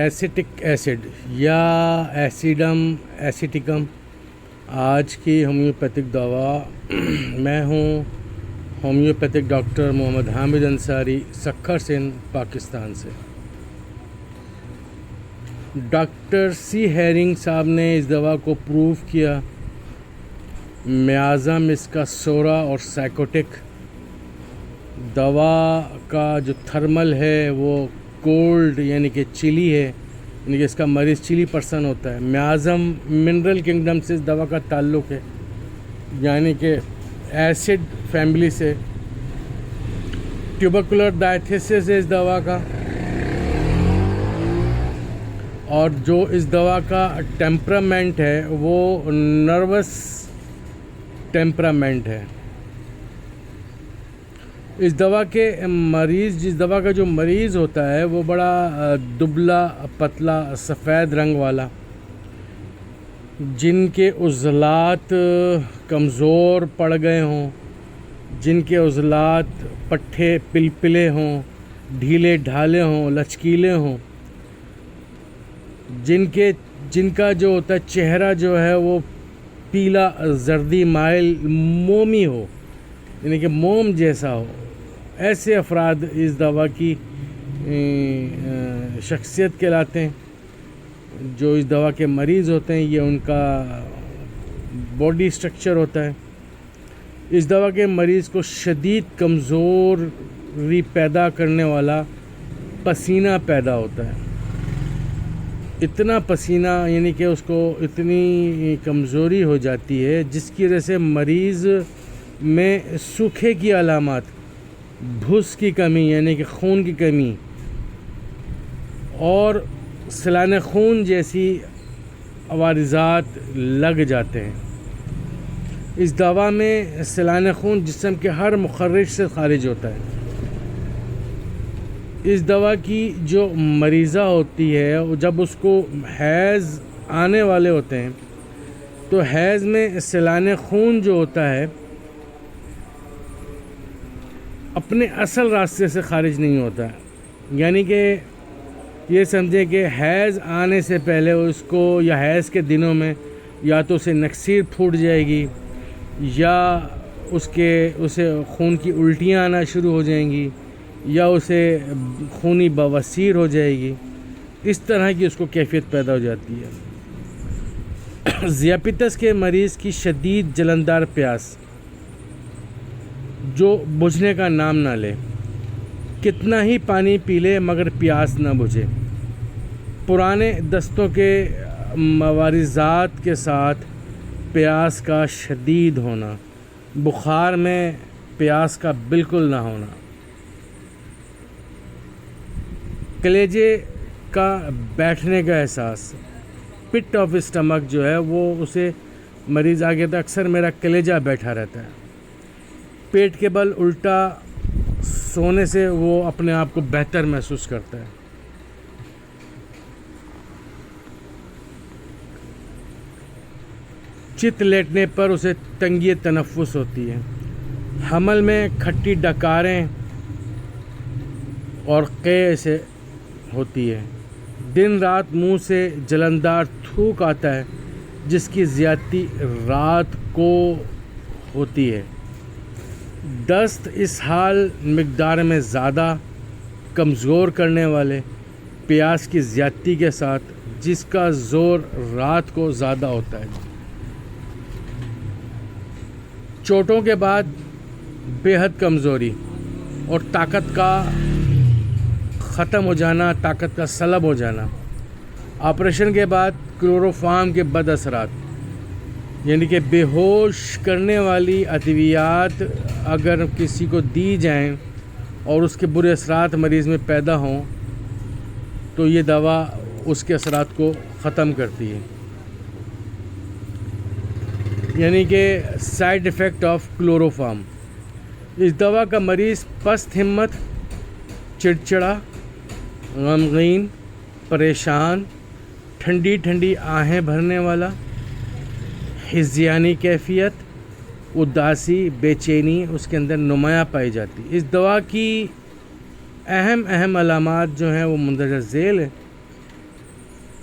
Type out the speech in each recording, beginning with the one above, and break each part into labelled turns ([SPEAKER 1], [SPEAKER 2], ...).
[SPEAKER 1] Ascetic acid یا ایسیڈم ایسیٹکم آج کی ہومیوپیتھک دوا۔ میں ہوں ہومیوپیتھک ڈاکٹر محمد حامد انصاری، سکھر سندھ، پاکستان سے۔ ڈاکٹر سی ہیرنگ صاحب نے اس دوا کو پروو کیا۔ میازم اس کا سورا اور سائکوٹک۔ دوا کا جو تھرمل ہے وہ کولڈ یعنی کہ چلی ہے، یعنی کہ اس کا مریض چلی پرسن ہوتا ہے۔ میازم منرل کنگڈم سے اس دوا کا تعلق ہے، یعنی کہ ایسڈ فیملی سے۔ ٹیوبرکولر ڈائتھیسس ہے اس دوا کا، اور جو اس دوا کا ٹیمپرامنٹ ہے وہ نروس ٹیمپرامنٹ ہے۔ اس دوا کا جو مریض ہوتا ہے وہ بڑا دبلا پتلا سفید رنگ والا، جن کے عضلات کمزور پڑ گئے ہوں، جن کے عضلات پٹھے پلپلے ہوں، ڈھیلے ڈھالے ہوں، لچکیلے ہوں، جن کا جو ہوتا ہے چہرہ جو ہے وہ پیلا زردی مائل مومی ہو، یعنی کہ موم جیسا ہو، ایسے افراد اس دوا کی شخصیت کہلاتے ہیں۔ جو اس دوا کے مریض ہوتے ہیں یہ ان کا باڈی سٹرکچر ہوتا ہے۔ اس دوا کے مریض کو شدید کمزوری پیدا کرنے والا پسینہ پیدا ہوتا ہے۔ اتنا پسینہ یعنی کہ اس کو اتنی کمزوری ہو جاتی ہے جس کی وجہ سے مریض میں سوکھے کی علامات، بھوس کی کمی یعنی کہ خون کی کمی اور سیلان خون جیسی عوارضات لگ جاتے ہیں۔ اس دوا میں سیلان خون جسم کے ہر مخرج سے خارج ہوتا ہے۔ اس دوا کی جو مریضہ ہوتی ہے جب اس کو حیض آنے والے ہوتے ہیں تو حیض میں سیلان خون جو ہوتا ہے اپنے اصل راستے سے خارج نہیں ہوتا ہے، یعنی کہ یہ سمجھیں کہ حیض آنے سے پہلے اس کو یا حیض کے دنوں میں یا تو اسے نکسیر پھوٹ جائے گی یا اسے خون کی الٹیاں آنا شروع ہو جائیں گی یا اسے خونی بواسیر ہو جائے گی۔ اس طرح کی اس کو کیفیت پیدا ہو جاتی ہے۔ ذیابیطس کے مریض کی شدید جلندار پیاس جو بجھنے کا نام نہ لے، کتنا ہی پانی پی لے مگر پیاس نہ بجھے۔ پرانے دستوں کے مواریزات کے ساتھ پیاس کا شدید ہونا، بخار میں پیاس کا بالکل نہ ہونا، کلیجے کا بیٹھنے کا احساس، پٹ آف اسٹمک جو ہے وہ اسے مریض آگے تک اکثر میرا کلیجہ بیٹھا رہتا ہے۔ پیٹ کے بل الٹا سونے سے وہ اپنے آپ کو بہتر محسوس کرتا ہے۔ چت لیٹنے پر اسے تنگی تنفس ہوتی ہے۔ حمل میں کھٹی ڈکاریں اور قے سے ہوتی ہے۔ دن رات منہ سے جلندار تھوک آتا ہے جس کی زیادتی رات کو ہوتی ہے۔ دست اسہال مقدار میں زیادہ کمزور کرنے والے، پیاس کی زیادتی کے ساتھ جس کا زور رات کو زیادہ ہوتا ہے۔ چوٹوں کے بعد بے حد کمزوری اور طاقت کا ختم ہو جانا، طاقت کا سلب ہو جانا۔ آپریشن کے بعد کلوروفارم کے بد اثرات یعنی کہ بے ہوش کرنے والی ادویات اگر کسی کو دی جائیں اور اس کے برے اثرات مریض میں پیدا ہوں تو یہ دوا اس کے اثرات کو ختم کرتی ہے۔ یعنی کہ سائیڈ ایفیکٹ آف کلوروفارم، اس دوا کا مریض پست ہمت، چڑچڑا، غمگین، پریشان، ٹھنڈی ٹھنڈی آہیں بھرنے والا، ہذیانی کیفیت، اداسی، بے چینی اس کے اندر نمایاں پائی جاتی۔ اس دوا کی اہم علامات جو ہیں وہ مندرجہ ذیل ہیں۔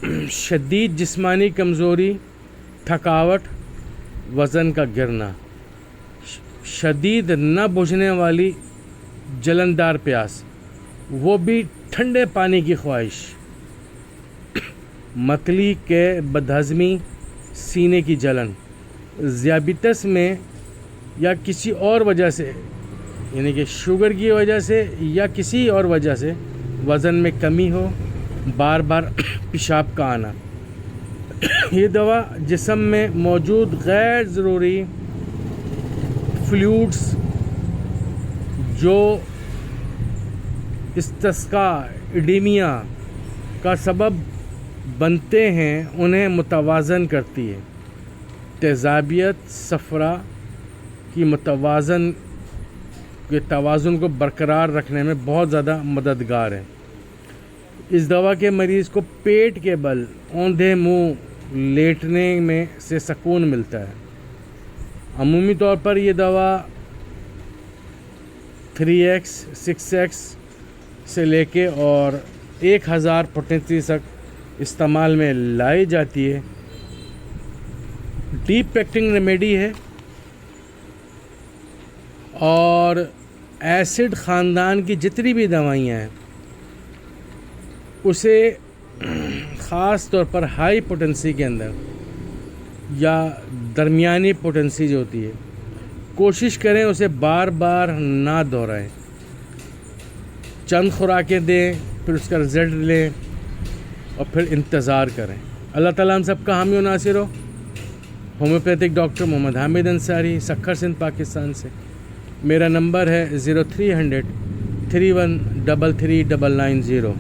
[SPEAKER 1] شدید جسمانی کمزوری، تھکاوٹ، وزن کا گرنا، شدید نہ بجھنے والی جلندار پیاس، وہ بھی ٹھنڈے پانی کی خواہش، متلی کے بدہضمی، سینے کی جلن، ذیابیطس میں یا کسی اور وجہ سے یعنی کہ شوگر کی وجہ سے یا کسی اور وجہ سے وزن میں کمی ہو، بار بار پیشاب کا آنا۔ یہ دوا جسم میں موجود غیر ضروری فلوئڈز جو استسقا، ایڈیمیا کا سبب بنتے ہیں انہیں متوازن کرتی ہے۔ تیزابیت صفرا کی توازن کو برقرار رکھنے میں بہت زیادہ مددگار ہے۔ اس دوا کے مریض کو پیٹ کے بل اوندھے منہ لیٹنے میں سے سکون ملتا ہے۔ عمومی طور پر یہ دوا 3x 6x سے لے کے اور 1000 پوٹینسی تک استعمال میں لائی جاتی ہے۔ ڈیپ پیکٹنگ ریمیڈی ہے اور ایسڈ خاندان کی جتنی بھی دوائیاں ہیں اسے خاص طور پر ہائی پوٹینسی کے اندر یا درمیانی پوٹینسی جو ہوتی ہے کوشش کریں اسے بار بار نہ دہرائیں، چند خوراکیں دیں، پھر اس کا رزلٹ لیں اور پھر انتظار کریں۔ اللہ تعالیٰ ہم سب کا حامی و ناصر ہو۔ ہومیوپیتھک ڈاکٹر محمد حامد انصاری، سکھر سندھ، پاکستان سے۔ میرا نمبر ہے 0300 3133 990۔